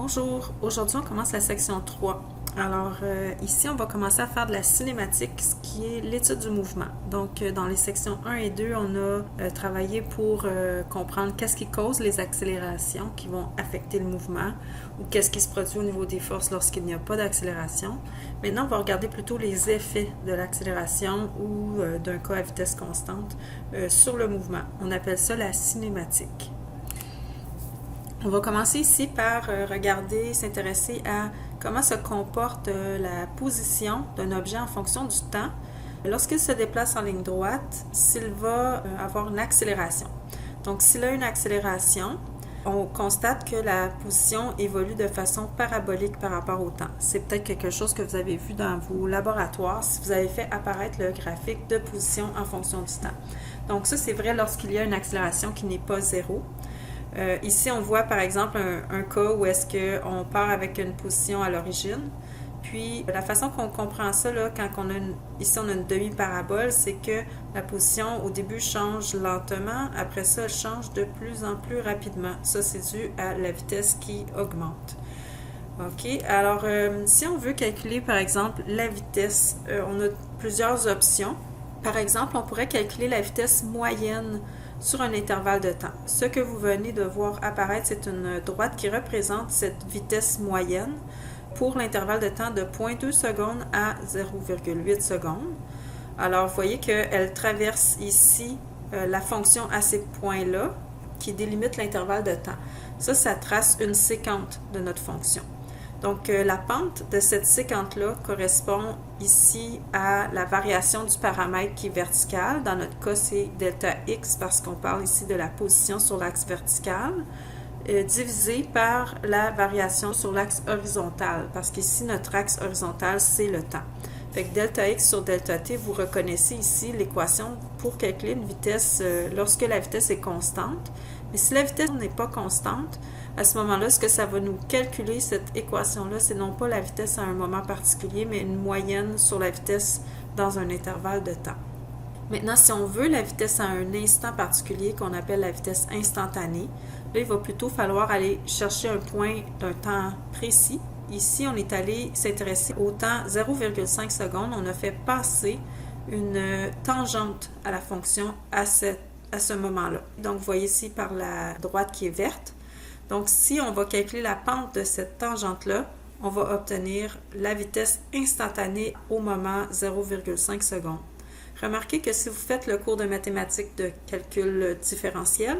Bonjour, aujourd'hui on commence la section 3. Alors ici on va commencer à faire de la cinématique, ce qui est l'étude du mouvement. Donc dans les sections 1 et 2, on a travaillé pour comprendre qu'est-ce qui cause les accélérations qui vont affecter le mouvement ou qu'est-ce qui se produit au niveau des forces lorsqu'il n'y a pas d'accélération. Maintenant on va regarder plutôt les effets de l'accélération ou d'un cas à vitesse constante sur le mouvement. On appelle ça la cinématique. On va commencer ici par regarder, s'intéresser à comment se comporte la position d'un objet en fonction du temps lorsqu'il se déplace en ligne droite, s'il va avoir une accélération. Donc, s'il a une accélération, on constate que la position évolue de façon parabolique par rapport au temps. C'est peut-être quelque chose que vous avez vu dans vos laboratoires si vous avez fait apparaître le graphique de position en fonction du temps. Donc, ça, c'est vrai lorsqu'il y a une accélération qui n'est pas zéro. Ici, on voit par exemple un cas où est-ce qu'on part avec une position à l'origine. Puis, la façon qu'on comprend ça, là, quand ici on a une demi-parabole, c'est que la position au début change lentement, après ça, elle change de plus en plus rapidement. Ça, c'est dû à la vitesse qui augmente. OK, alors si on veut calculer par exemple la vitesse, on a plusieurs options. Par exemple, on pourrait calculer la vitesse moyenne sur un intervalle de temps. Ce que vous venez de voir apparaître, c'est une droite qui représente cette vitesse moyenne pour l'intervalle de temps de 0,2 secondes à 0,8 secondes. Alors, vous voyez qu'elle traverse ici la fonction à ces points-là qui délimitent l'intervalle de temps. Ça trace une séquente de notre fonction. Donc, la pente de cette séquente-là correspond ici à la variation du paramètre qui est vertical. Dans notre cas, c'est delta x parce qu'on parle ici de la position sur l'axe vertical, divisé par la variation sur l'axe horizontal, parce qu'ici, notre axe horizontal, c'est le temps. Fait que delta x sur delta t, vous reconnaissez ici l'équation pour calculer une vitesse lorsque la vitesse est constante. Mais si la vitesse n'est pas constante, à ce moment-là, ce que ça va nous calculer, cette équation-là, c'est non pas la vitesse à un moment particulier, mais une moyenne sur la vitesse dans un intervalle de temps. Maintenant, si on veut la vitesse à un instant particulier, qu'on appelle la vitesse instantanée, là, il va plutôt falloir aller chercher un point d'un temps précis. Ici, on est allé s'intéresser au temps 0,5 secondes. On a fait passer une tangente à la fonction à ce moment-là. Donc, vous voyez ici par la droite qui est verte. Donc, si on va calculer la pente de cette tangente-là, on va obtenir la vitesse instantanée au moment 0,5 secondes. Remarquez que si vous faites le cours de mathématiques de calcul différentiel,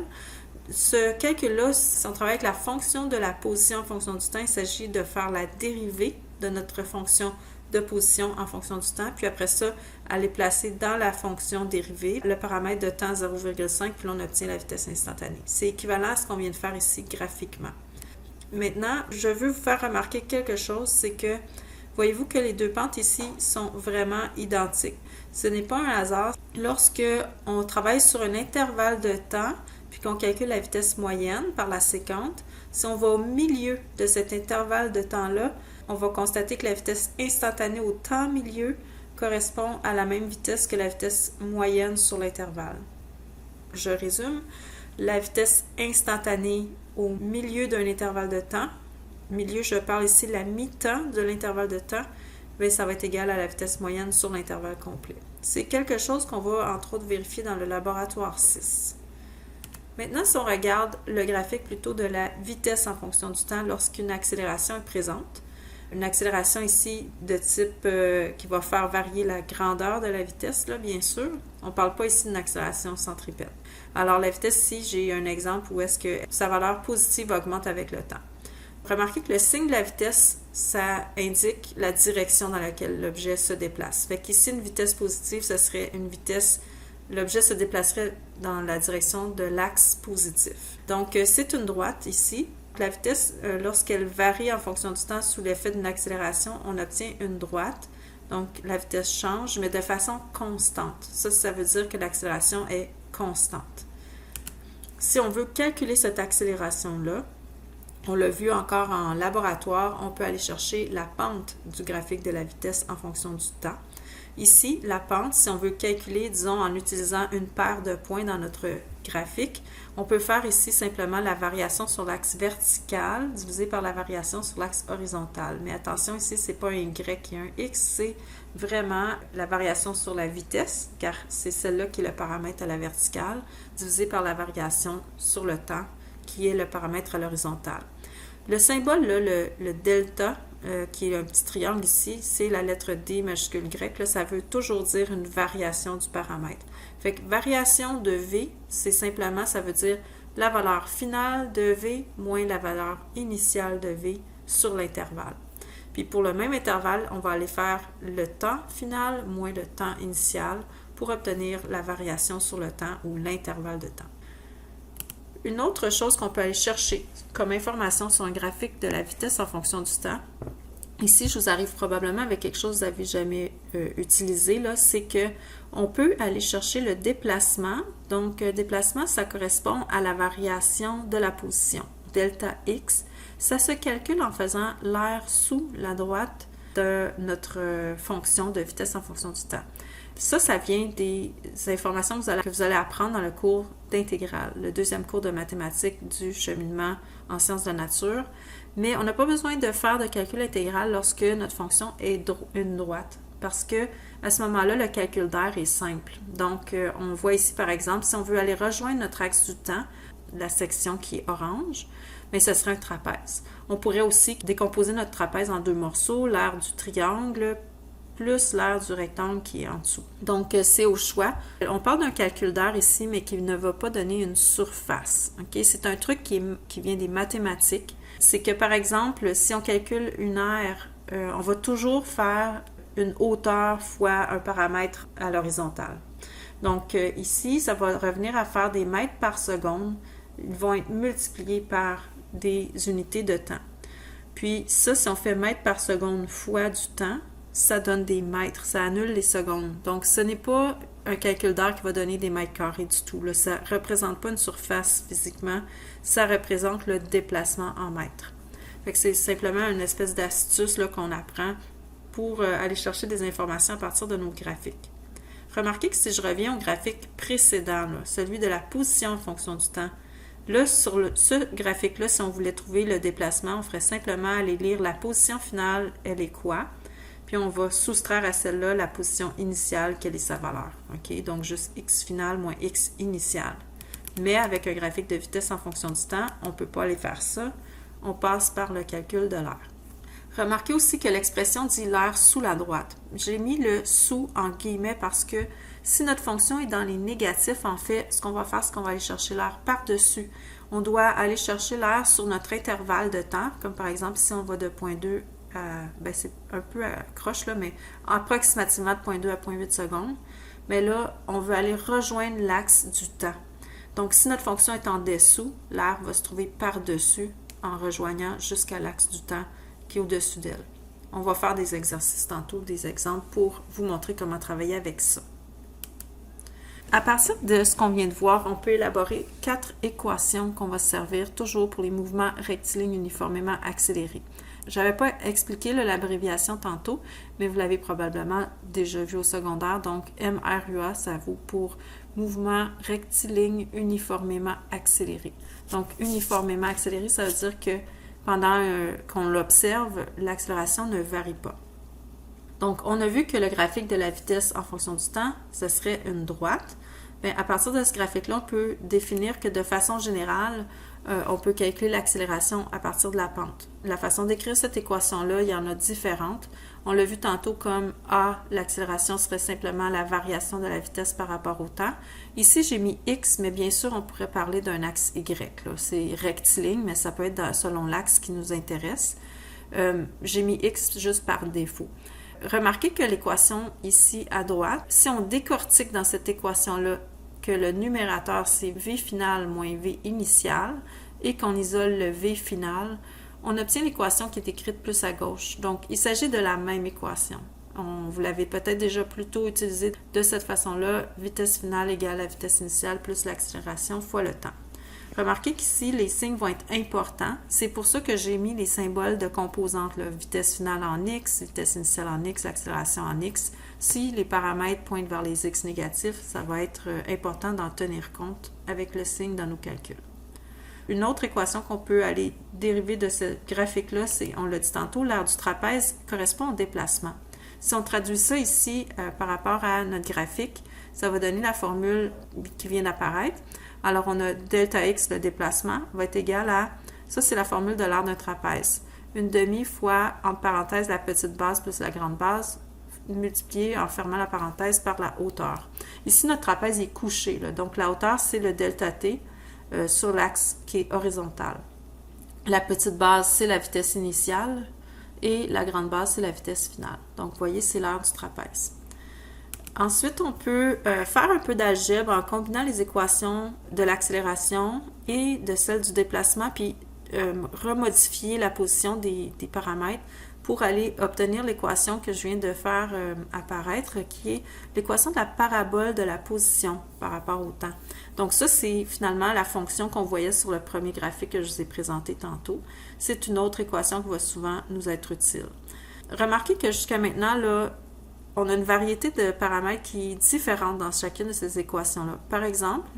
ce calcul-là, si on travaille avec la fonction de la position en fonction du temps, il s'agit de faire la dérivée de notre fonction de position en fonction du temps, puis après ça, aller placer dans la fonction dérivée le paramètre de temps 0,5, puis là, on obtient la vitesse instantanée. C'est équivalent à ce qu'on vient de faire ici graphiquement. Maintenant, je veux vous faire remarquer quelque chose, c'est que voyez-vous que les deux pentes ici sont vraiment identiques. Ce n'est pas un hasard. Lorsque on travaille sur un intervalle de temps, puis qu'on calcule la vitesse moyenne par la séquente, si on va au milieu de cet intervalle de temps-là, on va constater que la vitesse instantanée au temps milieu correspond à la même vitesse que la vitesse moyenne sur l'intervalle. Je résume, la vitesse instantanée au milieu d'un intervalle de temps, milieu, je parle ici de la mi-temps de l'intervalle de temps, bien, ça va être égal à la vitesse moyenne sur l'intervalle complet. C'est quelque chose qu'on va entre autres vérifier dans le laboratoire 6. Maintenant, si on regarde le graphique plutôt de la vitesse en fonction du temps lorsqu'une accélération est présente, une accélération ici de type qui va faire varier la grandeur de la vitesse, là, bien sûr. On ne parle pas ici d'une accélération centripète. Alors, la vitesse ici, j'ai un exemple où est-ce que sa valeur positive augmente avec le temps. Remarquez que le signe de la vitesse, ça indique la direction dans laquelle l'objet se déplace. Fait qu'ici, une vitesse positive, ce serait une vitesse, l'objet se déplacerait dans la direction de l'axe positif. Donc, c'est une droite ici. La vitesse, lorsqu'elle varie en fonction du temps sous l'effet d'une accélération, on obtient une droite. Donc, la vitesse change, mais de façon constante. Ça veut dire que l'accélération est constante. Si on veut calculer cette accélération-là, on l'a vu encore en laboratoire, on peut aller chercher la pente du graphique de la vitesse en fonction du temps. Ici, la pente, si on veut calculer, disons, en utilisant une paire de points dans notre graphique. On peut faire ici simplement la variation sur l'axe vertical divisé par la variation sur l'axe horizontal. Mais attention, ici, ce n'est pas un Y et un X, c'est vraiment la variation sur la vitesse, car c'est celle-là qui est le paramètre à la verticale, divisé par la variation sur le temps, qui est le paramètre à l'horizontale. Le symbole, là, le delta, qui est un petit triangle ici, c'est la lettre D majuscule grecque. Là, ça veut toujours dire une variation du paramètre. Fait que variation de V, c'est simplement, ça veut dire la valeur finale de V moins la valeur initiale de V sur l'intervalle. Puis pour le même intervalle, on va aller faire le temps final moins le temps initial pour obtenir la variation sur le temps ou l'intervalle de temps. Une autre chose qu'on peut aller chercher comme information sur un graphique de la vitesse en fonction du temps, ici, je vous arrive probablement avec quelque chose que vous n'avez jamais utilisé, là, c'est qu'on peut aller chercher le déplacement. Donc, déplacement, ça correspond à la variation de la position, delta x. Ça se calcule en faisant l'aire sous la droite de notre fonction de vitesse en fonction du temps. Ça vient des informations que vous allez apprendre dans le cours d'intégrale, le deuxième cours de mathématiques du cheminement en sciences de nature. Mais on n'a pas besoin de faire de calcul intégral lorsque notre fonction est une droite, parce que à ce moment-là, le calcul d'aire est simple. Donc, on voit ici, par exemple, si on veut aller rejoindre notre axe du temps, la section qui est orange, mais ce serait un trapèze. On pourrait aussi décomposer notre trapèze en deux morceaux, l'aire du triangle plus l'aire du rectangle qui est en dessous. Donc, c'est au choix. On parle d'un calcul d'aire ici, mais qui ne va pas donner une surface. Okay? C'est un truc qui vient des mathématiques. C'est que, par exemple, si on calcule une aire, on va toujours faire une hauteur fois un paramètre à l'horizontale. Donc, ici, ça va revenir à faire des mètres par seconde. Ils vont être multipliés par des unités de temps. Puis, ça, si on fait mètres par seconde fois du temps, ça donne des mètres, ça annule les secondes. Donc, ce n'est pas un calcul d'aire qui va donner des mètres carrés du tout. Là. Ça ne représente pas une surface physiquement, ça représente le déplacement en mètres. Fait que c'est simplement une espèce d'astuce là, qu'on apprend pour aller chercher des informations à partir de nos graphiques. Remarquez que si je reviens au graphique précédent, là, celui de la position en fonction du temps, là, sur ce graphique-là, si on voulait trouver le déplacement, on ferait simplement aller lire la position finale, elle est quoi? Puis on va soustraire à celle-là la position initiale, quelle est sa valeur. OK? Donc, juste x final moins x initial. Mais avec un graphique de vitesse en fonction du temps, on ne peut pas aller faire ça. On passe par le calcul de l'aire. Remarquez aussi que l'expression dit l'aire sous la droite. J'ai mis le sous en guillemets parce que si notre fonction est dans les négatifs, en fait, ce qu'on va faire, c'est qu'on va aller chercher l'aire par-dessus. On doit aller chercher l'aire sur notre intervalle de temps, comme par exemple, si on va de 0,2 c'est un peu à croche, là, mais approximativement de 0,2 à 0,8 secondes. Mais là, on veut aller rejoindre l'axe du temps. Donc, si notre fonction est en dessous, l'aire va se trouver par-dessus en rejoignant jusqu'à l'axe du temps qui est au-dessus d'elle. On va faire des exercices tantôt, des exemples pour vous montrer comment travailler avec ça. À partir de ce qu'on vient de voir, on peut élaborer 4 équations qu'on va se servir toujours pour les mouvements rectilignes uniformément accélérés. Je n'avais pas expliqué l'abréviation tantôt, mais vous l'avez probablement déjà vu au secondaire. Donc, MRUA, ça vaut pour mouvement rectiligne uniformément accéléré. Donc, uniformément accéléré, ça veut dire que pendant qu'on l'observe, l'accélération ne varie pas. Donc, on a vu que le graphique de la vitesse en fonction du temps, ce serait une droite. Bien, à partir de ce graphique-là, on peut définir que de façon générale, on peut calculer l'accélération à partir de la pente. La façon d'écrire cette équation-là, il y en a différentes. On l'a vu tantôt comme A, l'accélération serait simplement la variation de la vitesse par rapport au temps. Ici, j'ai mis X, mais bien sûr, on pourrait parler d'un axe Y. C'est rectiligne, mais ça peut être selon l'axe qui nous intéresse. J'ai mis X juste par défaut. Remarquez que l'équation ici à droite, si on décortique dans cette équation-là que le numérateur c'est V final moins V initial et qu'on isole le V final, on obtient l'équation qui est écrite plus à gauche. Donc, il s'agit de la même équation. Vous l'avez peut-être déjà plus tôt utilisée de cette façon-là, vitesse finale égale la vitesse initiale plus l'accélération fois le temps. Remarquez qu'ici, les signes vont être importants. C'est pour ça que j'ai mis les symboles de composantes, là, vitesse finale en X, vitesse initiale en X, accélération en X. Si les paramètres pointent vers les X négatifs, ça va être important d'en tenir compte avec le signe dans nos calculs. Une autre équation qu'on peut aller dériver de ce graphique-là, c'est, on l'a dit tantôt, l'aire du trapèze correspond au déplacement. Si on traduit ça ici par rapport à notre graphique, ça va donner la formule qui vient d'apparaître. Alors, on a delta x, le déplacement, va être égal à, ça c'est la formule de l'aire d'un trapèze, une demi fois, entre parenthèses, la petite base plus la grande base, multiplié en fermant la parenthèse par la hauteur. Ici, notre trapèze est couché, là, donc la hauteur, c'est le delta t sur l'axe qui est horizontal. La petite base, c'est la vitesse initiale et la grande base, c'est la vitesse finale. Donc, vous voyez, c'est l'aire du trapèze. Ensuite, on peut faire un peu d'algèbre en combinant les équations de l'accélération et de celles du déplacement, puis remodifier la position des paramètres pour aller obtenir l'équation que je viens de faire apparaître, qui est l'équation de la parabole de la position par rapport au temps. Donc ça, c'est finalement la fonction qu'on voyait sur le premier graphique que je vous ai présenté tantôt. C'est une autre équation qui va souvent nous être utile. Remarquez que jusqu'à maintenant, là, on a une variété de paramètres qui est différente dans chacune de ces équations-là. Par exemple,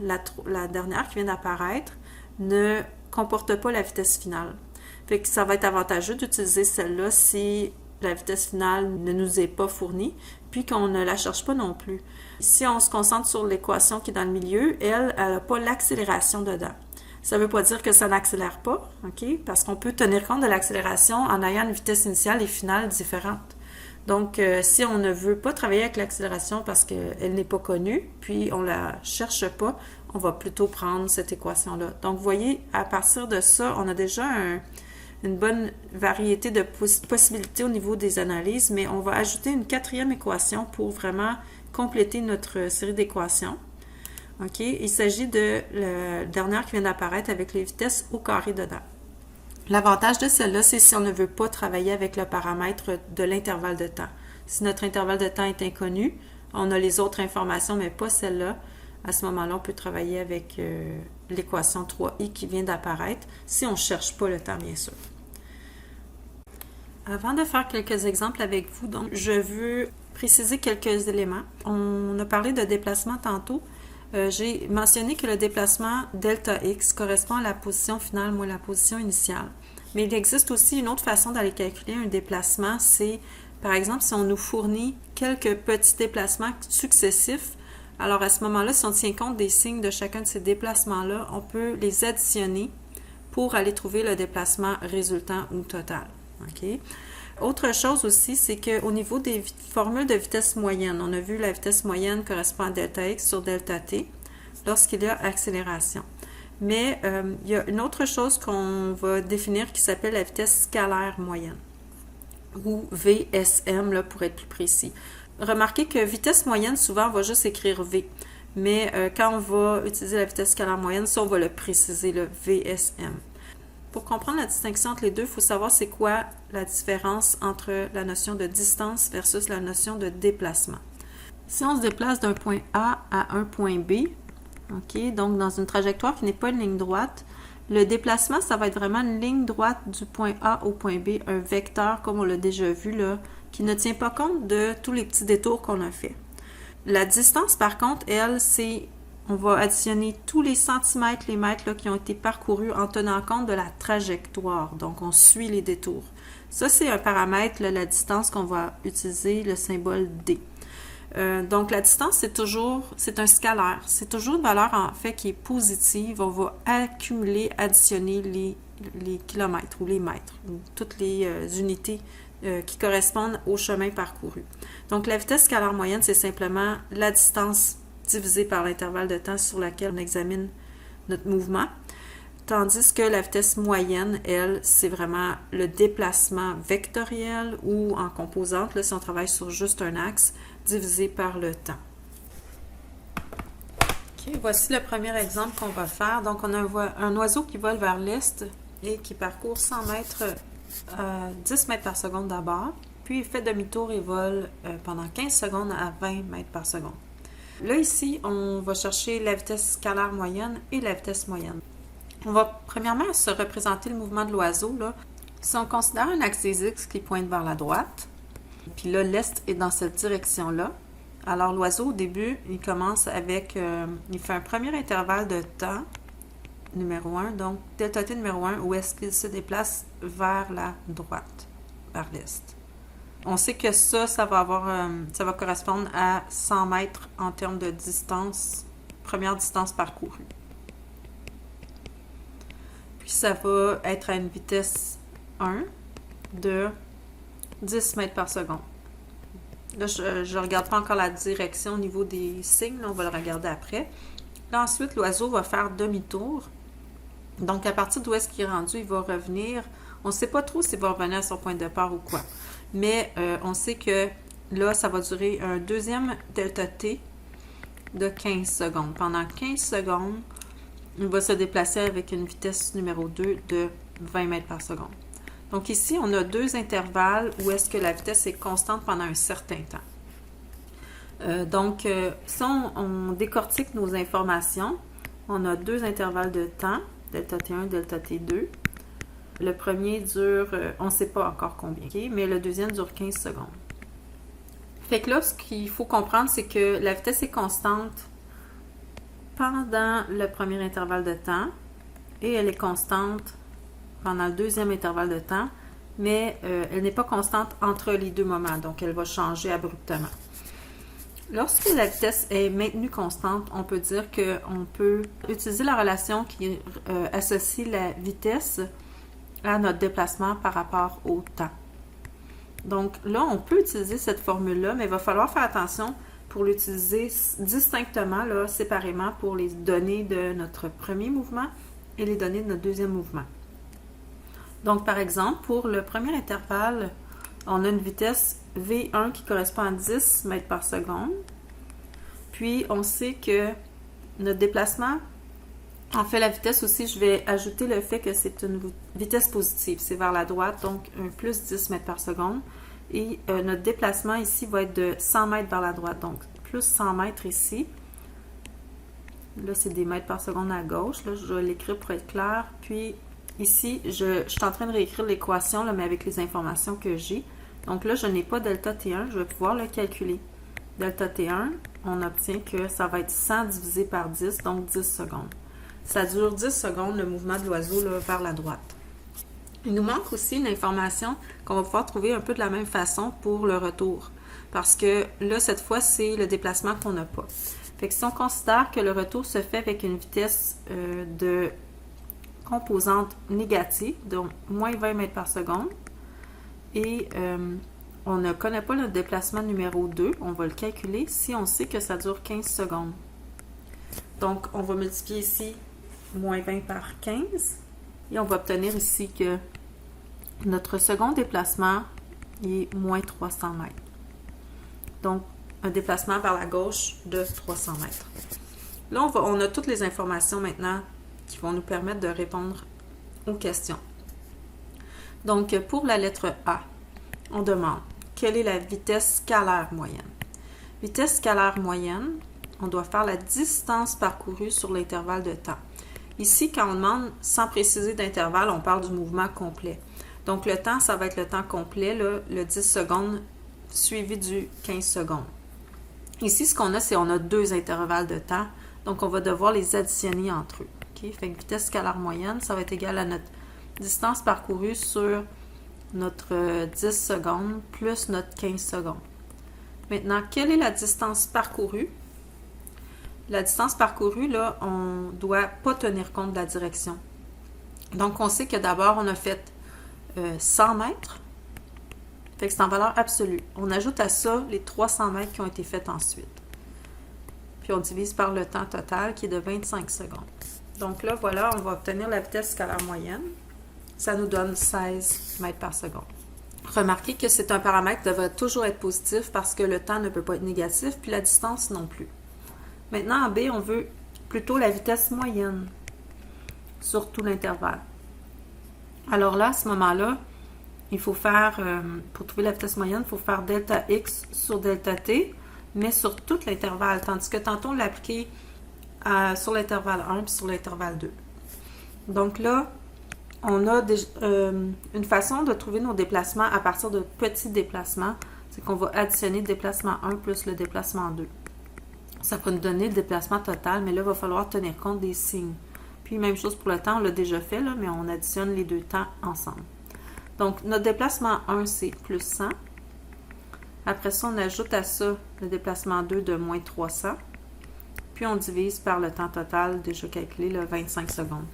la dernière qui vient d'apparaître ne comporte pas la vitesse finale. Fait que ça va être avantageux d'utiliser celle-là si la vitesse finale ne nous est pas fournie, puis qu'on ne la cherche pas non plus. Si on se concentre sur l'équation qui est dans le milieu, elle n'a pas l'accélération dedans. Ça ne veut pas dire que ça n'accélère pas, OK? Parce qu'on peut tenir compte de l'accélération en ayant une vitesse initiale et finale différente. Donc, si on ne veut pas travailler avec l'accélération parce qu'elle n'est pas connue, puis on ne la cherche pas, on va plutôt prendre cette équation-là. Donc, vous voyez, à partir de ça, on a déjà une bonne variété de possibilités au niveau des analyses, mais on va ajouter une quatrième équation pour vraiment compléter notre série d'équations. OK? Il s'agit de la dernière qui vient d'apparaître avec les vitesses au carré dedans. L'avantage de celle-là, c'est si on ne veut pas travailler avec le paramètre de l'intervalle de temps. Si notre intervalle de temps est inconnu, on a les autres informations, mais pas celle-là. À ce moment-là, on peut travailler avec l'équation 3i qui vient d'apparaître, si on ne cherche pas le temps, bien sûr. Avant de faire quelques exemples avec vous, donc, je veux préciser quelques éléments. On a parlé de déplacement tantôt. J'ai mentionné que le déplacement delta x correspond à la position finale moins la position initiale. Mais il existe aussi une autre façon d'aller calculer un déplacement, c'est par exemple si on nous fournit quelques petits déplacements successifs, alors à ce moment-là, si on tient compte des signes de chacun de ces déplacements-là, on peut les additionner pour aller trouver le déplacement résultant ou total. OK? Autre chose aussi, c'est qu'au niveau des formules de vitesse moyenne, on a vu la vitesse moyenne correspond à delta x sur delta t lorsqu'il y a accélération. Mais il y a une autre chose qu'on va définir qui s'appelle la vitesse scalaire moyenne, ou VSM là, pour être plus précis. Remarquez que vitesse moyenne, souvent, on va juste écrire V. Mais quand on va utiliser la vitesse scalaire moyenne, ça, on va le préciser, le VSM. Pour comprendre la distinction entre les deux, il faut savoir c'est quoi la différence entre la notion de distance versus la notion de déplacement. Si on se déplace d'un point A à un point B, OK, donc dans une trajectoire qui n'est pas une ligne droite, le déplacement, ça va être vraiment une ligne droite du point A au point B, un vecteur, comme on l'a déjà vu, là, qui ne tient pas compte de tous les petits détours qu'on a fait. La distance, par contre, elle, c'est on va additionner tous les centimètres, les mètres là, qui ont été parcourus en tenant compte de la trajectoire. Donc, on suit les détours. Ça, c'est un paramètre, là, la distance qu'on va utiliser, le symbole D. Donc, la distance, c'est un scalaire. C'est toujours une valeur, en fait, qui est positive. On va accumuler, additionner les kilomètres ou les mètres, ou toutes les unités qui correspondent au chemin parcouru. Donc, la vitesse scalaire moyenne, c'est simplement la distance divisé par l'intervalle de temps sur laquelle on examine notre mouvement, tandis que la vitesse moyenne, elle, c'est vraiment le déplacement vectoriel ou en composante, là, si on travaille sur juste un axe, divisé par le temps. OK, voici le premier exemple qu'on va faire. Donc, on a un oiseau qui vole vers l'est et qui parcourt 100 mètres à 10 mètres par seconde d'abord, puis il fait demi-tour et vole pendant 15 secondes à 20 mètres par seconde. Là, ici, on va chercher la vitesse scalaire moyenne et la vitesse moyenne. On va premièrement se représenter le mouvement de l'oiseau. Là. Si on considère un axe des X qui pointe vers la droite, puis là, l'est est dans cette direction-là, alors l'oiseau, au début, il commence avec... il fait un premier intervalle de temps, numéro 1, donc delta t numéro 1, où est-ce qu'il se déplace vers la droite, vers l'est. On sait que ça va correspondre à 100 mètres en termes de distance, première distance parcourue. Puis ça va être à une vitesse 1 de 10 mètres par seconde. Là, je ne regarde pas encore la direction au niveau des signes, là, on va le regarder après. Là, ensuite, l'oiseau va faire demi-tour. Donc, à partir d'où est-ce qu'il est rendu, il va revenir. On ne sait pas trop s'il va revenir à son point de départ ou quoi. Mais on sait que là, ça va durer un deuxième delta T de 15 secondes. Pendant 15 secondes, il va se déplacer avec une vitesse numéro 2 de 20 mètres par seconde. Donc ici, on a deux intervalles où est-ce que la vitesse est constante pendant un certain temps. Donc, si on décortique nos informations, on a deux intervalles de temps, delta T1, delta T2. Le premier dure, on ne sait pas encore combien, okay? Mais le deuxième dure 15 secondes. Fait que là, ce qu'il faut comprendre, c'est que la vitesse est constante pendant le premier intervalle de temps et elle est constante pendant le deuxième intervalle de temps, mais elle n'est pas constante entre les deux moments, donc elle va changer abruptement. Lorsque la vitesse est maintenue constante, on peut dire qu'on peut utiliser la relation qui associe la vitesse à notre déplacement par rapport au temps. Donc là, on peut utiliser cette formule-là, mais il va falloir faire attention pour l'utiliser distinctement, là, séparément, pour les données de notre premier mouvement et les données de notre deuxième mouvement. Donc, par exemple, pour le premier intervalle, on a une vitesse V1 qui correspond à 10 mètres par seconde. Puis, on sait que notre déplacement, en fait, la vitesse aussi, je vais ajouter le fait que c'est une vitesse positive. C'est vers la droite, donc un plus 10 mètres par seconde. Et notre déplacement ici va être de 100 mètres vers la droite, donc plus 100 mètres ici. Là, c'est des mètres par seconde à gauche. Là, je vais l'écrire pour être clair. Puis, ici, je suis en train de réécrire l'équation, mais avec les informations que j'ai. Donc là, je n'ai pas delta T1, je vais pouvoir le calculer. Delta T1, on obtient que ça va être 100 divisé par 10, donc 10 secondes. Ça dure 10 secondes, le mouvement de l'oiseau vers la droite. Il nous manque aussi une information qu'on va pouvoir trouver un peu de la même façon pour le retour. Parce que là, cette fois, c'est le déplacement qu'on n'a pas. Fait que si on considère que le retour se fait avec une vitesse de composante négative, donc moins 20 mètres par seconde, et on ne connaît pas notre déplacement numéro 2, on va le calculer si on sait que ça dure 15 secondes. Donc, on va multiplier ici moins 20 par 15, et on va obtenir ici que notre second déplacement est moins 300 mètres. Donc, un déplacement vers la gauche de 300 mètres. Là, on a toutes les informations maintenant qui vont nous permettre de répondre aux questions. Donc, pour la lettre A, on demande quelle est la vitesse scalaire moyenne. Vitesse scalaire moyenne, on doit faire la distance parcourue sur l'intervalle de temps. Ici, quand on demande sans préciser d'intervalle, on parle du mouvement complet. Donc, le temps, ça va être le temps complet, là, le 10 secondes suivi du 15 secondes. Ici, ce qu'on a, c'est qu'on a deux intervalles de temps. Donc, on va devoir les additionner entre eux. Okay? Fait que vitesse scalaire moyenne, ça va être égal à notre distance parcourue sur notre 10 secondes plus notre 15 secondes. Maintenant, quelle est la distance parcourue? La distance parcourue, là, on ne doit pas tenir compte de la direction. Donc, on sait que d'abord, on a fait 100 mètres. Fait que c'est en valeur absolue. On ajoute à ça les 300 mètres qui ont été faits ensuite. Puis on divise par le temps total qui est de 25 secondes. Donc là, voilà, on va obtenir la vitesse scalaire moyenne. Ça nous donne 16 mètres par seconde. Remarquez que c'est un paramètre qui devrait toujours être positif parce que le temps ne peut pas être négatif, puis la distance non plus. Maintenant, en B, on veut plutôt la vitesse moyenne sur tout l'intervalle. Alors là, à ce moment-là, il faut faire, pour trouver la vitesse moyenne, il faut faire delta x sur delta t, mais sur tout l'intervalle, tandis que tantôt on l'a appliqué sur l'intervalle 1 puis sur l'intervalle 2. Donc là, on a une façon de trouver nos déplacements à partir de petits déplacements. C'est qu'on va additionner le déplacement 1 plus le déplacement 2. Ça va nous donner le déplacement total, mais là, il va falloir tenir compte des signes. Puis, même chose pour le temps, on l'a déjà fait, là, mais on additionne les deux temps ensemble. Donc, notre déplacement 1, c'est plus 100. Après ça, on ajoute à ça le déplacement 2 de moins 300. Puis, on divise par le temps total déjà calculé, le 25 secondes.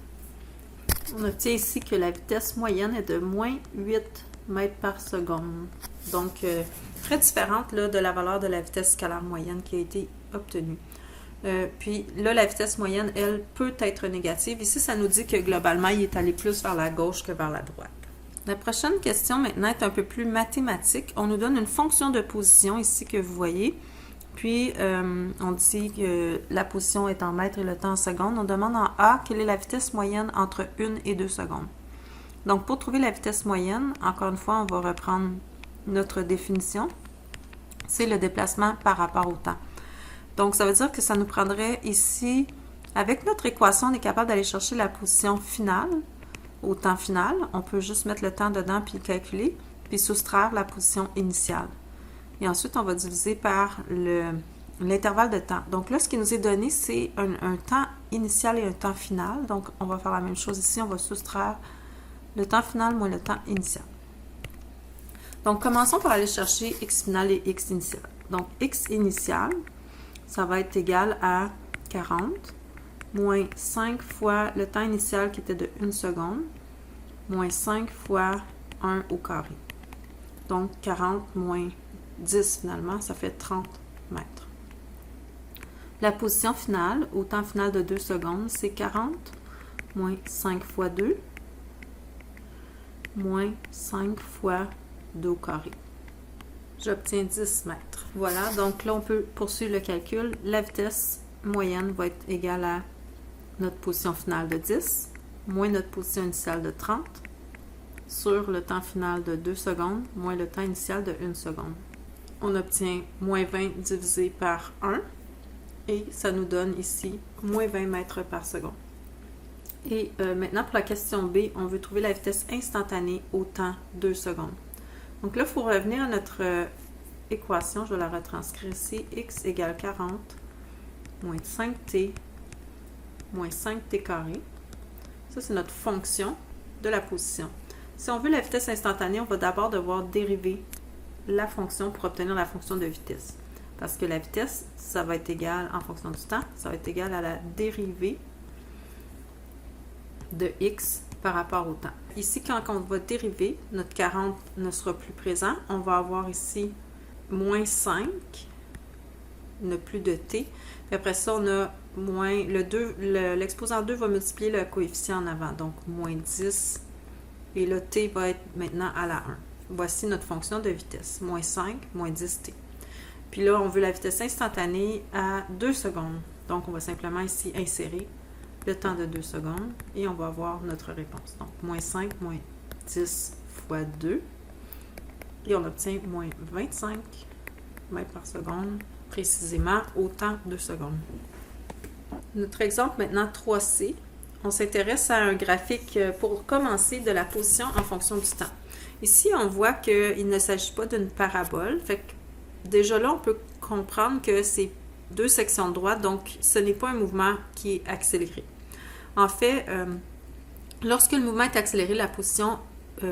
On obtient ici que la vitesse moyenne est de moins 8 mètres par seconde. Donc, très différente là, de la valeur de la vitesse scalaire moyenne qui a été obtenue. Puis là, la vitesse moyenne, elle, peut être négative. Ici, ça nous dit que globalement, il est allé plus vers la gauche que vers la droite. La prochaine question maintenant est un peu plus mathématique. On nous donne une fonction de position ici que vous voyez. Puis, on dit que la position est en mètres et le temps en secondes. On demande en A quelle est la vitesse moyenne entre 1 et 2 secondes. Donc, pour trouver la vitesse moyenne, encore une fois, on va reprendre notre définition. C'est le déplacement par rapport au temps. Donc, ça veut dire que ça nous prendrait ici, avec notre équation, on est capable d'aller chercher la position finale au temps final. On peut juste mettre le temps dedans puis le calculer, puis soustraire la position initiale. Et ensuite, on va diviser par l'intervalle de temps. Donc là, ce qui nous est donné, c'est un temps initial et un temps final. Donc, on va faire la même chose ici. On va soustraire le temps final moins le temps initial. Donc, commençons par aller chercher x final et x initial. Donc, x initial, ça va être égal à 40 moins 5 fois le temps initial qui était de 1 seconde, moins 5 fois 1 au carré. Donc, 40 moins 10 finalement, ça fait 30 mètres. La position finale, au temps final de 2 secondes, c'est 40 moins 5 fois 2, moins 5 fois 2 au carré. J'obtiens 10 mètres. Voilà, donc là, on peut poursuivre le calcul. La vitesse moyenne va être égale à notre position finale de 10, moins notre position initiale de 30, sur le temps final de 2 secondes, moins le temps initial de 1 seconde. On obtient moins 20 divisé par 1, et ça nous donne ici moins 20 mètres par seconde. Et maintenant, pour la question B, on veut trouver la vitesse instantanée au temps 2 secondes. Donc là, il faut revenir à notre équation. Je vais la retranscrire ici. X égale 40 moins 5t moins 5t carré. Ça, c'est notre fonction de la position. Si on veut la vitesse instantanée, on va d'abord devoir dériver la fonction pour obtenir la fonction de vitesse. Parce que la vitesse, ça va être égal, en fonction du temps, ça va être égal à la dérivée de x par rapport au temps. Ici, quand on va dériver, notre 40 ne sera plus présent. On va avoir ici moins 5, ne plus de t. Puis après ça, on a moins le 2, l'exposant 2 va multiplier le coefficient en avant, donc moins 10. Et le t va être maintenant à la 1. Voici notre fonction de vitesse, moins 5, moins 10t. Puis là, on veut la vitesse instantanée à 2 secondes. Donc, on va simplement ici insérer le temps de 2 secondes et on va avoir notre réponse. Donc, moins 5, moins 10 fois 2 et on obtient moins 25 mètres par seconde, précisément au temps de 2 secondes. Notre exemple maintenant 3C, on s'intéresse à un graphique pour commencer de la position en fonction du temps. Ici, on voit qu'il ne s'agit pas d'une parabole, fait que déjà là, on peut comprendre que c'est deux sections de droite, donc ce n'est pas un mouvement qui est accéléré. En fait, lorsque le mouvement est accéléré, la position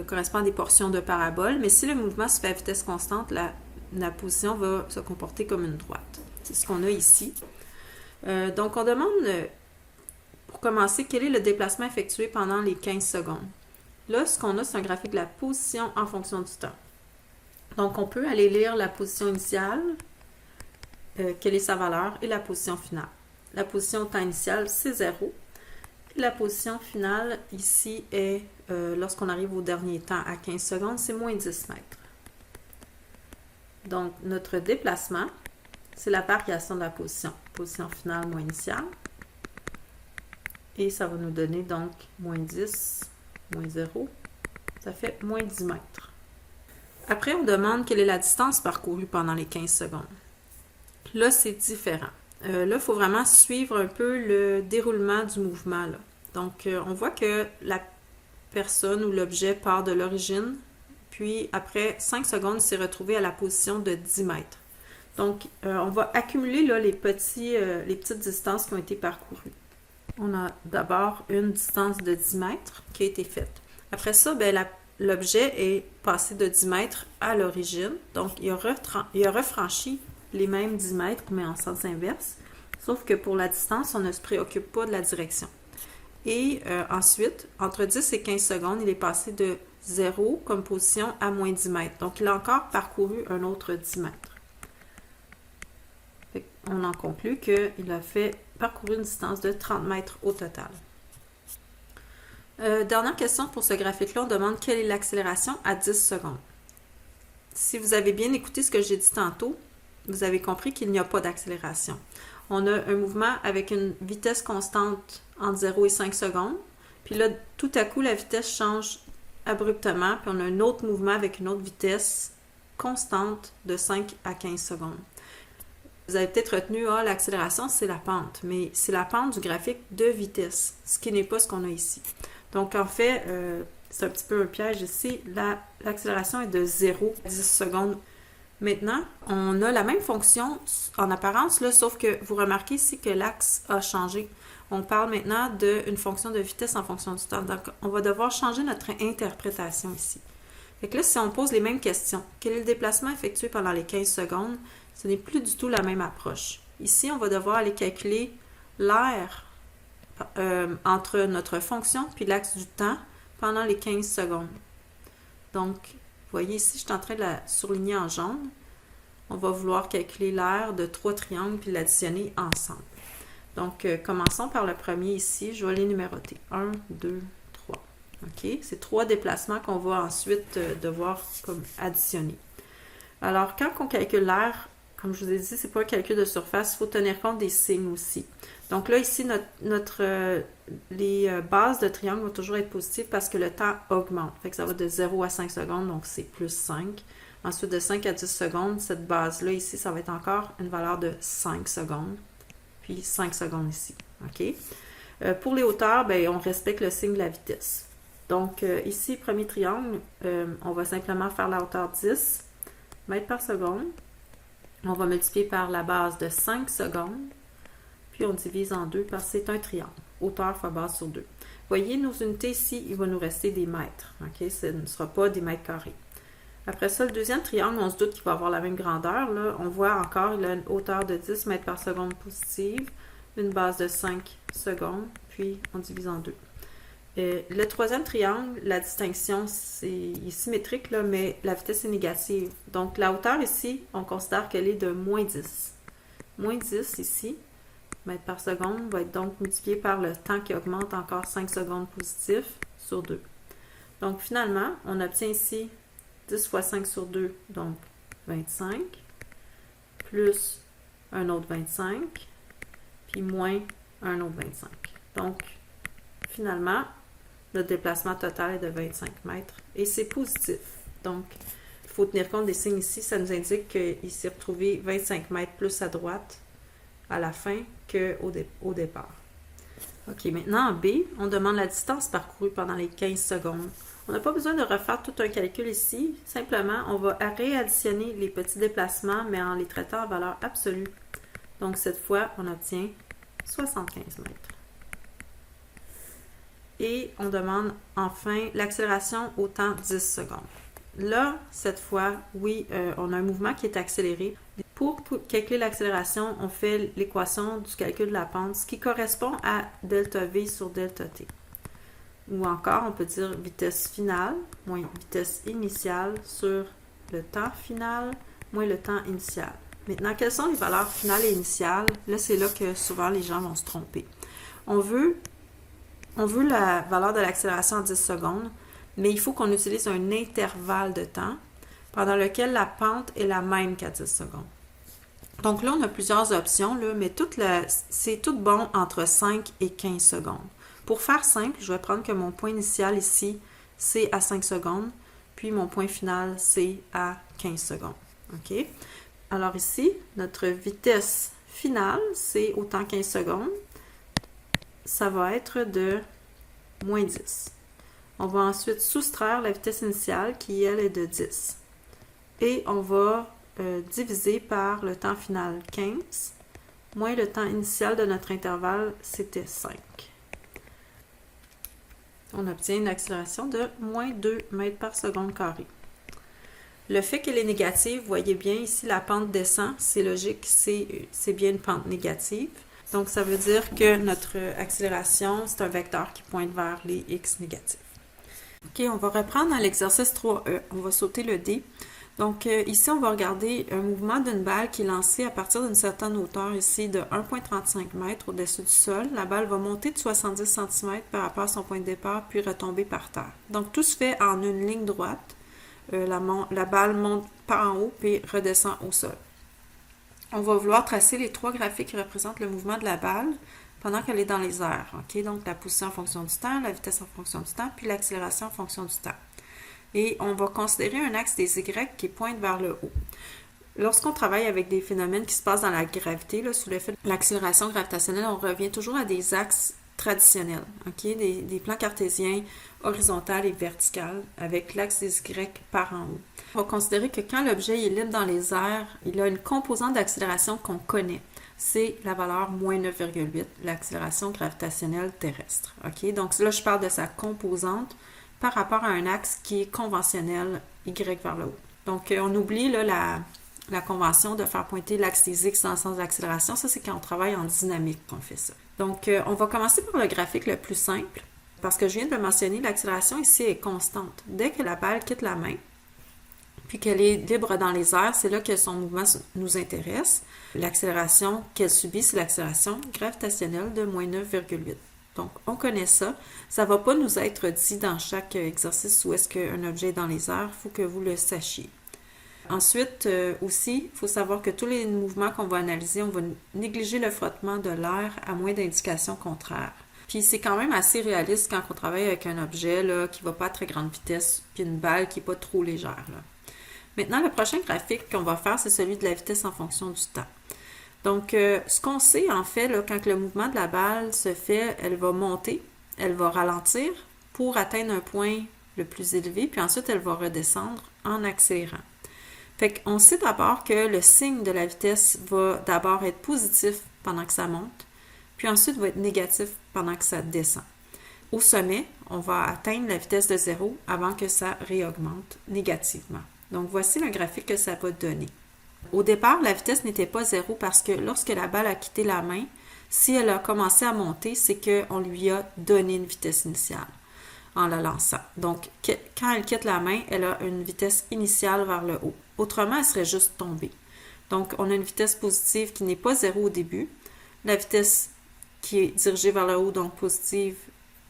correspond à des portions de parabole, mais si le mouvement se fait à vitesse constante, la position va se comporter comme une droite. C'est ce qu'on a ici. Donc, on demande, pour commencer, quel est le déplacement effectué pendant les 15 secondes. Là, ce qu'on a, c'est un graphique de la position en fonction du temps. Donc, on peut aller lire la position initiale, quelle est sa valeur, et la position finale. La position au temps initial, c'est 0. Et la position finale, ici, est, lorsqu'on arrive au dernier temps à 15 secondes, c'est moins 10 mètres. Donc, notre déplacement, c'est la variation de la position. Position finale moins initiale. Et ça va nous donner donc moins 10, moins 0. Ça fait moins 10 mètres. Après, on demande quelle est la distance parcourue pendant les 15 secondes. Là, c'est différent. Là, il faut vraiment suivre un peu le déroulement du mouvement, là. Donc, on voit que la personne ou l'objet part de l'origine, puis après 5 secondes, il s'est retrouvé à la position de 10 mètres. Donc, on va accumuler là, les petites distances qui ont été parcourues. On a d'abord une distance de 10 mètres qui a été faite. Après ça, l'objet est passé de 10 mètres à l'origine. Donc, il a refranchi les mêmes 10 mètres, mais en sens inverse. Sauf que pour la distance, on ne se préoccupe pas de la direction. Et ensuite, entre 10 et 15 secondes, il est passé de 0 comme position à moins 10 mètres. Donc, il a encore parcouru un autre 10 mètres. On en conclut qu'il a parcouru une distance de 30 mètres au total. Dernière question pour ce graphique-là, on demande quelle est l'accélération à 10 secondes. Si vous avez bien écouté ce que j'ai dit tantôt, vous avez compris qu'il n'y a pas d'accélération. On a un mouvement avec une vitesse constante entre 0 et 5 secondes. Puis là, tout à coup, la vitesse change abruptement. Puis on a un autre mouvement avec une autre vitesse constante de 5 à 15 secondes. Vous avez peut-être retenu, l'accélération, c'est la pente. Mais c'est la pente du graphique de vitesse, ce qui n'est pas ce qu'on a ici. Donc, en fait, c'est un petit peu un piège ici. L'accélération est de 0 à 10 secondes. Maintenant, on a la même fonction en apparence, là, sauf que vous remarquez ici que l'axe a changé. On parle maintenant d'une fonction de vitesse en fonction du temps. Donc, on va devoir changer notre interprétation ici. Fait que là, si on pose les mêmes questions, quel est le déplacement effectué pendant les 15 secondes? Ce n'est plus du tout la même approche. Ici, on va devoir aller calculer l'air entre notre fonction puis l'axe du temps pendant les 15 secondes. Donc, vous voyez ici, je suis en train de la surligner en jaune. On va vouloir calculer l'aire de 3 triangles puis l'additionner ensemble. Donc, commençons par le premier ici. Je vais les numéroter. 1, 2, 3. OK? C'est 3 déplacements qu'on va ensuite devoir comme additionner. Alors, quand on calcule l'aire, comme je vous ai dit, c'est pas un calcul de surface, il faut tenir compte des signes aussi. Donc là, ici, les bases de triangle vont toujours être positives parce que le temps augmente. Fait que ça va de 0 à 5 secondes, donc c'est plus 5. Ensuite, de 5 à 10 secondes, cette base-là, ici, ça va être encore une valeur de 5 secondes. Puis 5 secondes ici. OK? Pour les hauteurs, on respecte le signe de la vitesse. Donc, ici, premier triangle, on va simplement faire la hauteur 10 mètres par seconde. On va multiplier par la base de 5 secondes. Puis on divise en 2 parce que c'est un triangle. Hauteur fois base sur 2. Voyez, nos unités ici, il va nous rester des mètres. OK? Ce ne sera pas des mètres carrés. Après ça, le deuxième triangle, on se doute qu'il va avoir la même grandeur. Là, on voit encore, il a une hauteur de 10 mètres par seconde positive, une base de 5 secondes, puis on divise en 2. Le troisième triangle, la distinction, c'est symétrique, là, mais la vitesse est négative. Donc, la hauteur ici, on considère qu'elle est de moins 10. Moins 10 ici, mètres par seconde, va être donc multiplié par le temps qui augmente encore 5 secondes positif sur 2. Donc, finalement, on obtient ici 10 fois 5 sur 2, donc 25, plus un autre 25, puis moins un autre 25. Donc, finalement, notre déplacement total est de 25 mètres et c'est positif. Donc, il faut tenir compte des signes ici. Ça nous indique qu'il s'est retrouvé 25 mètres plus à droite à la fin qu'au départ. OK, maintenant en B, on demande la distance parcourue pendant les 15 secondes. On n'a pas besoin de refaire tout un calcul ici. Simplement, on va réadditionner les petits déplacements, mais en les traitant en valeur absolue. Donc, cette fois, on obtient 75 mètres. Et on demande enfin l'accélération au temps 10 secondes. Là, cette fois, oui, on a un mouvement qui est accéléré. Pour calculer l'accélération, on fait l'équation du calcul de la pente, ce qui correspond à delta V sur delta T. Ou encore, on peut dire vitesse finale moins vitesse initiale sur le temps final moins le temps initial. Maintenant, quelles sont les valeurs finales et initiales? Là, c'est là que souvent les gens vont se tromper. On veut la valeur de l'accélération en 10 secondes, mais il faut qu'on utilise un intervalle de temps pendant lequel la pente est la même qu'à 10 secondes. Donc là, on a plusieurs options, là, mais c'est tout bon entre 5 et 15 secondes. Pour faire simple, je vais prendre que mon point initial ici, c'est à 5 secondes, puis mon point final, c'est à 15 secondes. OK? Alors ici, notre vitesse finale, c'est au temps 15 secondes. Ça va être de moins 10. On va ensuite soustraire la vitesse initiale qui, elle, est de 10. Et on va diviser par le temps final 15, moins le temps initial de notre intervalle, c'était 5. On obtient une accélération de moins 2 mètres par seconde carré. Le fait qu'elle est négative, vous voyez bien ici, la pente descend, c'est logique, c'est bien une pente négative. Donc, ça veut dire que notre accélération, c'est un vecteur qui pointe vers les x négatifs. OK, on va reprendre à l'exercice 3E. On va sauter le D. Donc, ici, on va regarder un mouvement d'une balle qui est lancée à partir d'une certaine hauteur, ici, de 1,35 m au-dessus du sol. La balle va monter de 70 cm par rapport à son point de départ, puis retomber par terre. Donc, tout se fait en une ligne droite. La balle monte par en haut, puis redescend au sol. On va vouloir tracer les 3 graphiques qui représentent le mouvement de la balle pendant qu'elle est dans les airs. Okay? Donc, la position en fonction du temps, la vitesse en fonction du temps, puis l'accélération en fonction du temps. Et on va considérer un axe des Y qui pointe vers le haut. Lorsqu'on travaille avec des phénomènes qui se passent dans la gravité, là, sous l'effet de l'accélération gravitationnelle, on revient toujours à des axes traditionnels, okay? Des plans cartésiens horizontal et vertical avec l'axe des Y par en haut. On va considérer que quand l'objet est libre dans les airs, il a une composante d'accélération qu'on connaît. C'est la valeur moins 9,8, l'accélération gravitationnelle terrestre. Okay? Donc là, je parle de sa composante par rapport à un axe qui est conventionnel, Y vers le haut. Donc, on oublie là, la convention de faire pointer l'axe des X dans le sens de l'accélération. Ça, c'est quand on travaille en dynamique qu'on fait ça. Donc, on va commencer par le graphique le plus simple. Parce que je viens de le mentionner, l'accélération ici est constante. Dès que la balle quitte la main, puis qu'elle est libre dans les airs, c'est là que son mouvement nous intéresse. L'accélération qu'elle subit, c'est l'accélération gravitationnelle de moins 9,8. Donc, on connaît ça. Ça ne va pas nous être dit dans chaque exercice où est-ce qu'un objet est dans les airs. Il faut que vous le sachiez. Ensuite, aussi, il faut savoir que tous les mouvements qu'on va analyser, on va négliger le frottement de l'air à moins d'indications contraires. Puis c'est quand même assez réaliste quand on travaille avec un objet là, qui ne va pas à très grande vitesse, puis une balle qui n'est pas trop légère. Là. Maintenant, le prochain graphique qu'on va faire, c'est celui de la vitesse en fonction du temps. Donc, ce qu'on sait, en fait, là, quand le mouvement de la balle se fait, elle va monter, elle va ralentir pour atteindre un point le plus élevé, puis ensuite, elle va redescendre en accélérant. Fait qu'on sait d'abord que le signe de la vitesse va d'abord être positif pendant que ça monte, puis ensuite va être négatif pendant que ça descend. Au sommet, on va atteindre la vitesse de 0 avant que ça réaugmente négativement. Donc, voici le graphique que ça va donner. Au départ, la vitesse n'était pas 0 parce que lorsque la balle a quitté la main, si elle a commencé à monter, c'est qu'on lui a donné une vitesse initiale en la lançant. Donc, quand elle quitte la main, elle a une vitesse initiale vers le haut. Autrement, elle serait juste tombée. Donc, on a une vitesse positive qui n'est pas 0 au début. La vitesse qui est dirigée vers le haut, donc positive,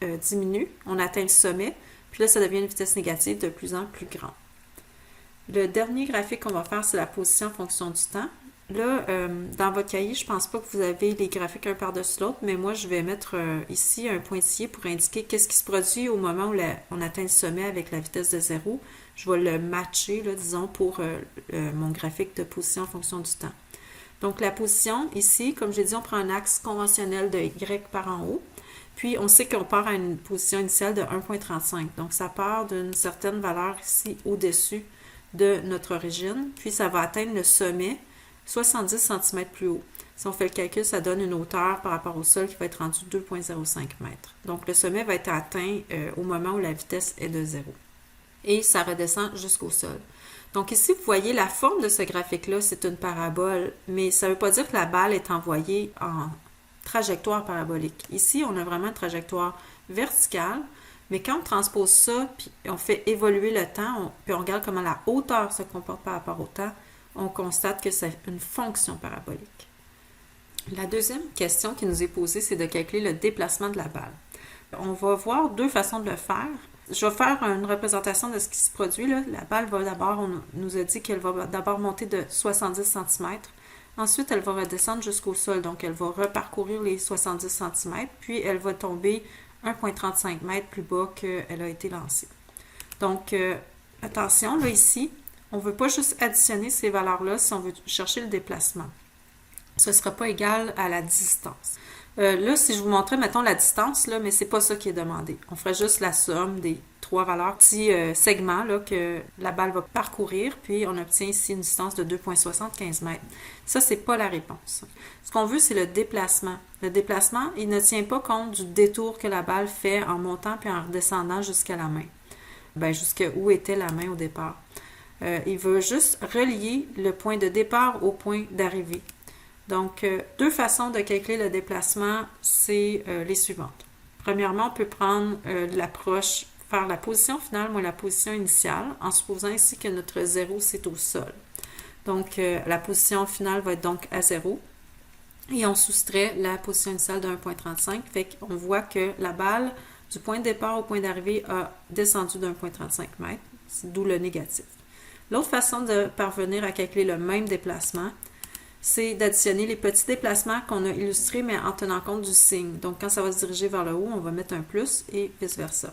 diminue. On atteint le sommet. Puis là, ça devient une vitesse négative de plus en plus grande. Le dernier graphique qu'on va faire, c'est la position en fonction du temps. Là, dans votre cahier, je ne pense pas que vous avez les graphiques un par-dessus l'autre, mais moi, je vais mettre ici un pointillé pour indiquer qu'est-ce qui se produit au moment où on atteint le sommet avec la vitesse de 0. Je vais le matcher, là, disons, pour mon graphique de position en fonction du temps. Donc, la position, ici, comme j'ai dit, on prend un axe conventionnel de Y par en haut. Puis, on sait qu'on part à une position initiale de 1,35. Donc, ça part d'une certaine valeur ici au-dessus de notre origine. Puis, ça va atteindre le sommet 70 cm plus haut. Si on fait le calcul, ça donne une hauteur par rapport au sol qui va être rendue 2,05 m. Donc, le sommet va être atteint au moment où la vitesse est de 0. Et ça redescend jusqu'au sol. Donc ici, vous voyez la forme de ce graphique-là, c'est une parabole, mais ça ne veut pas dire que la balle est envoyée en trajectoire parabolique. Ici, on a vraiment une trajectoire verticale, mais quand on transpose ça, puis on fait évoluer le temps, puis on regarde comment la hauteur se comporte par rapport au temps, on constate que c'est une fonction parabolique. La deuxième question qui nous est posée, c'est de calculer le déplacement de la balle. On va voir deux façons de le faire. Je vais faire une représentation de ce qui se produit. Là. La balle va d'abord, on nous a dit qu'elle va d'abord monter de 70 cm. Ensuite, elle va redescendre jusqu'au sol. Donc, elle va reparcourir les 70 cm. Puis, elle va tomber 1,35 m plus bas qu'elle a été lancée. Donc, attention, là, ici, on ne veut pas juste additionner ces valeurs-là si on veut chercher le déplacement. Ce ne sera pas égal à la distance. Là, si je vous montrais, mettons, la distance, là, mais c'est pas ça qui est demandé. On ferait juste la somme des trois valeurs, petits segments là, que la balle va parcourir, puis on obtient ici une distance de 2,75 mètres. Ça, c'est pas la réponse. Ce qu'on veut, c'est le déplacement. Le déplacement, il ne tient pas compte du détour que la balle fait en montant puis en redescendant jusqu'à la main. Ben, jusqu'à où était la main au départ. Il veut juste relier le point de départ au point d'arrivée. Donc, deux façons de calculer le déplacement, c'est les suivantes. Premièrement, on peut prendre l'approche, faire la position finale moins la position initiale, en supposant ici que notre 0, c'est au sol. Donc, la position finale va être donc à 0. Et on soustrait la position initiale de 1,35. Fait qu'on voit que la balle, du point de départ au point d'arrivée, a descendu de 1,35 mètres, d'où le négatif. L'autre façon de parvenir à calculer le même déplacement, c'est d'additionner les petits déplacements qu'on a illustrés, mais en tenant compte du signe. Donc, quand ça va se diriger vers le haut, on va mettre un plus et vice-versa.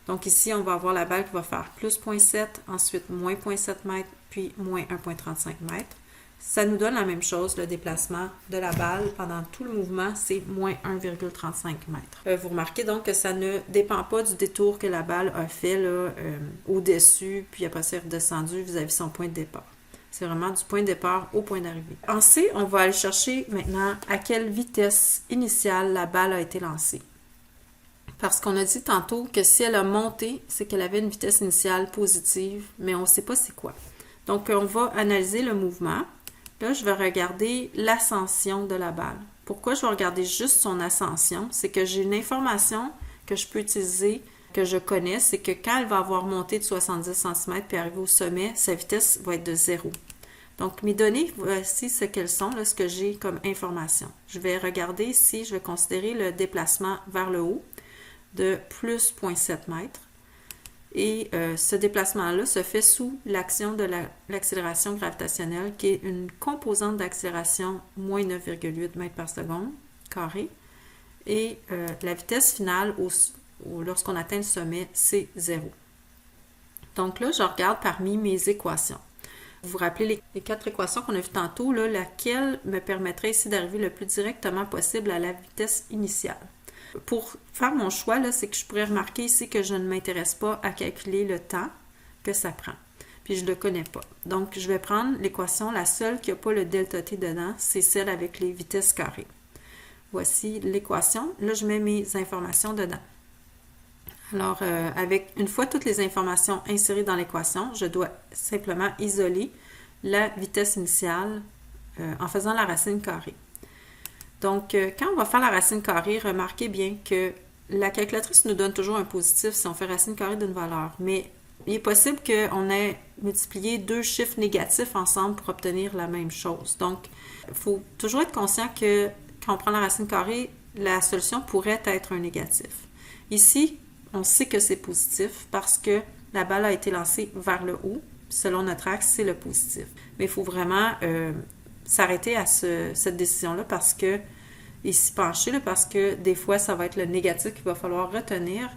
Donc, ici, on va avoir la balle qui va faire plus 0,7, ensuite moins 0,7 mètres, puis moins 1,35 mètres. Ça nous donne la même chose, le déplacement de la balle pendant tout le mouvement, c'est moins 1,35 mètres. Vous remarquez donc que ça ne dépend pas du détour que la balle a fait là, au-dessus, puis après c'est redescendu vis-à-vis son point de départ. C'est vraiment du point de départ au point d'arrivée. En C, on va aller chercher maintenant à quelle vitesse initiale la balle a été lancée. Parce qu'on a dit tantôt que si elle a monté, c'est qu'elle avait une vitesse initiale positive, mais on ne sait pas c'est quoi. Donc, on va analyser le mouvement. Là, je vais regarder l'ascension de la balle. Pourquoi je vais regarder juste son ascension? C'est que j'ai une information que je peux utiliser, que je connais, c'est que quand elle va avoir monté de 70 cm puis arriver au sommet, sa vitesse va être de 0. Donc, mes données, voici ce qu'elles sont, là, ce que j'ai comme information. Je vais regarder ici, je vais considérer le déplacement vers le haut de plus 0,7 m. Et ce déplacement-là se fait sous l'action de l'accélération gravitationnelle, qui est une composante d'accélération moins 9,8 mètres par seconde carré. Et la vitesse finale, lorsqu'on atteint le sommet, c'est 0. Donc là, je regarde parmi mes équations. Vous vous rappelez les 4 équations qu'on a vues tantôt, là, laquelle me permettrait ici d'arriver le plus directement possible à la vitesse initiale. Pour faire mon choix, là, c'est que je pourrais remarquer ici que je ne m'intéresse pas à calculer le temps que ça prend. Puis je ne le connais pas. Donc, je vais prendre l'équation, la seule qui n'a pas le delta t dedans, c'est celle avec les vitesses carrées. Voici l'équation. Là, je mets mes informations dedans. Alors, une fois toutes les informations insérées dans l'équation, je dois simplement isoler la vitesse initiale en faisant la racine carrée. Donc, quand on va faire la racine carrée, remarquez bien que la calculatrice nous donne toujours un positif si on fait racine carrée d'une valeur. Mais il est possible qu'on ait multiplié deux chiffres négatifs ensemble pour obtenir la même chose. Donc, il faut toujours être conscient que quand on prend la racine carrée, la solution pourrait être un négatif. Ici, on sait que c'est positif parce que la balle a été lancée vers le haut. Selon notre axe, c'est le positif. Mais il faut vraiment s'arrêter à cette décision-là et s'y pencher là, parce que des fois, ça va être le négatif qu'il va falloir retenir,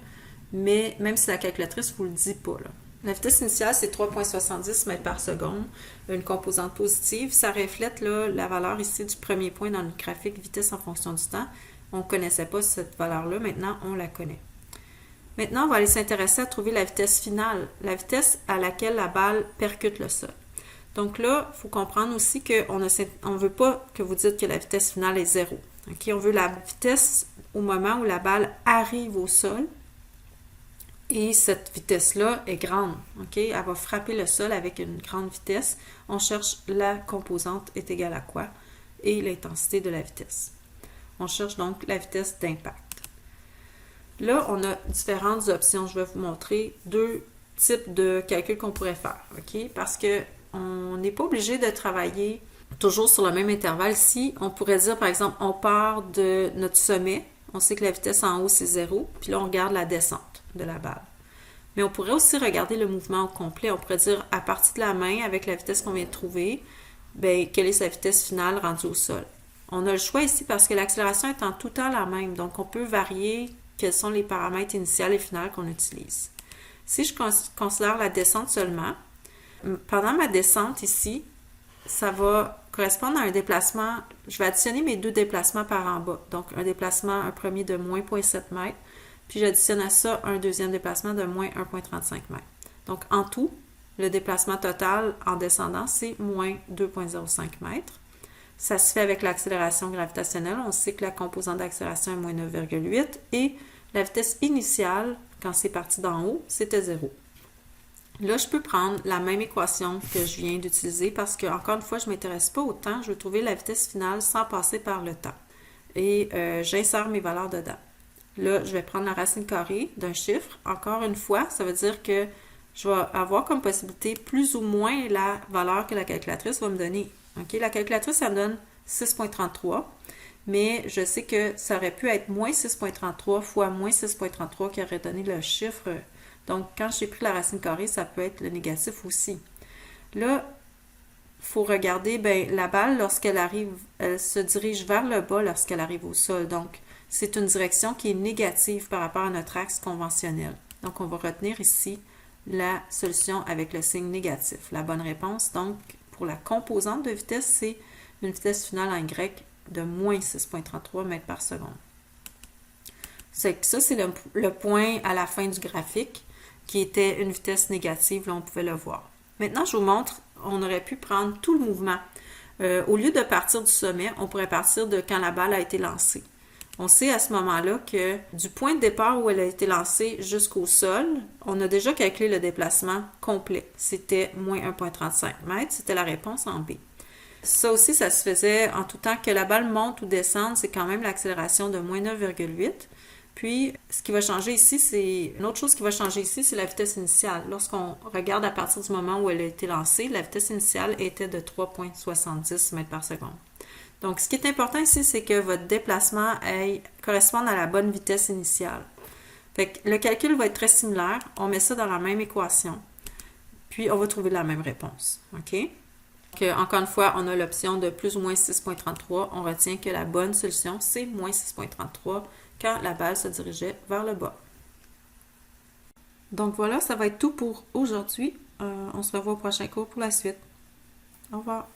mais même si la calculatrice ne vous le dit pas. Là. La vitesse initiale, c'est 3,70 mètres par seconde, une composante positive. Ça reflète là, la valeur ici du premier point dans le graphique vitesse en fonction du temps. On ne connaissait pas cette valeur-là, maintenant on la connaît. Maintenant, on va aller s'intéresser à trouver la vitesse finale, la vitesse à laquelle la balle percute le sol. Donc là, il faut comprendre aussi qu'on ne veut pas que vous dites que la vitesse finale est 0. Okay? On veut la vitesse au moment où la balle arrive au sol. Et cette vitesse-là est grande. Okay? Elle va frapper le sol avec une grande vitesse. On cherche la composante est égale à quoi? Et l'intensité de la vitesse. On cherche donc la vitesse d'impact. Là, on a différentes options. Je vais vous montrer deux types de calculs qu'on pourrait faire. Okay? Parce que on n'est pas obligé de travailler toujours sur le même intervalle. Si on pourrait dire, par exemple, on part de notre sommet, on sait que la vitesse en haut, c'est 0, puis là, on regarde la descente de la balle. Mais on pourrait aussi regarder le mouvement au complet. On pourrait dire, à partir de la main, avec la vitesse qu'on vient de trouver, bien, quelle est sa vitesse finale rendue au sol. On a le choix ici parce que l'accélération est en tout temps la même. Donc, on peut varier quels sont les paramètres initiales et finales qu'on utilise. Si je considère la descente seulement, pendant ma descente ici, ça va correspondent à un déplacement, je vais additionner mes deux déplacements par en bas. Donc, un premier de moins 0,7 m, puis j'additionne à ça un deuxième déplacement de moins 1,35 m. Donc, en tout, le déplacement total en descendant, c'est moins 2,05 m. Ça se fait avec l'accélération gravitationnelle. On sait que la composante d'accélération est moins 9,8 et la vitesse initiale, quand c'est parti d'en haut, c'était 0. Là, je peux prendre la même équation que je viens d'utiliser parce que, encore une fois, je ne m'intéresse pas au temps. Je veux trouver la vitesse finale sans passer par le temps. Et j'insère mes valeurs dedans. Là, je vais prendre la racine carrée d'un chiffre. Encore une fois, ça veut dire que je vais avoir comme possibilité plus ou moins la valeur que la calculatrice va me donner. Okay? La calculatrice, ça me donne 6,33, mais je sais que ça aurait pu être moins 6,33 fois moins 6,33 qui aurait donné le chiffre. Donc, quand j'ai pris la racine carrée, ça peut être le négatif aussi. Là, il faut regarder, la balle, lorsqu'elle arrive, elle se dirige vers le bas lorsqu'elle arrive au sol. Donc, c'est une direction qui est négative par rapport à notre axe conventionnel. Donc, on va retenir ici la solution avec le signe négatif. La bonne réponse, donc, pour la composante de vitesse, c'est une vitesse finale en Y de moins 6,33 mètres par seconde. Ça, c'est le point à la fin du graphique qui était une vitesse négative, là on pouvait le voir. Maintenant, je vous montre, on aurait pu prendre tout le mouvement. Au lieu de partir du sommet, on pourrait partir de quand la balle a été lancée. On sait à ce moment-là que du point de départ où elle a été lancée jusqu'au sol, on a déjà calculé le déplacement complet. C'était moins 1,35 m, c'était la réponse en B. Ça aussi, ça se faisait en tout temps que la balle monte ou descende, c'est quand même l'accélération de moins 9,8. Puis, ce qui va changer ici, une autre chose qui va changer ici, c'est la vitesse initiale. Lorsqu'on regarde à partir du moment où elle a été lancée, la vitesse initiale était de 3,70 mètres par seconde. Donc, ce qui est important ici, c'est que votre déplacement corresponde à la bonne vitesse initiale. Fait que le calcul va être très similaire. On met ça dans la même équation. Puis, on va trouver la même réponse. OK? Donc, encore une fois, on a l'option de plus ou moins 6,33. On retient que la bonne solution, c'est moins 6,33 quand la balle se dirigeait vers le bas. Donc voilà, ça va être tout pour aujourd'hui. On se revoit au prochain cours pour la suite. Au revoir.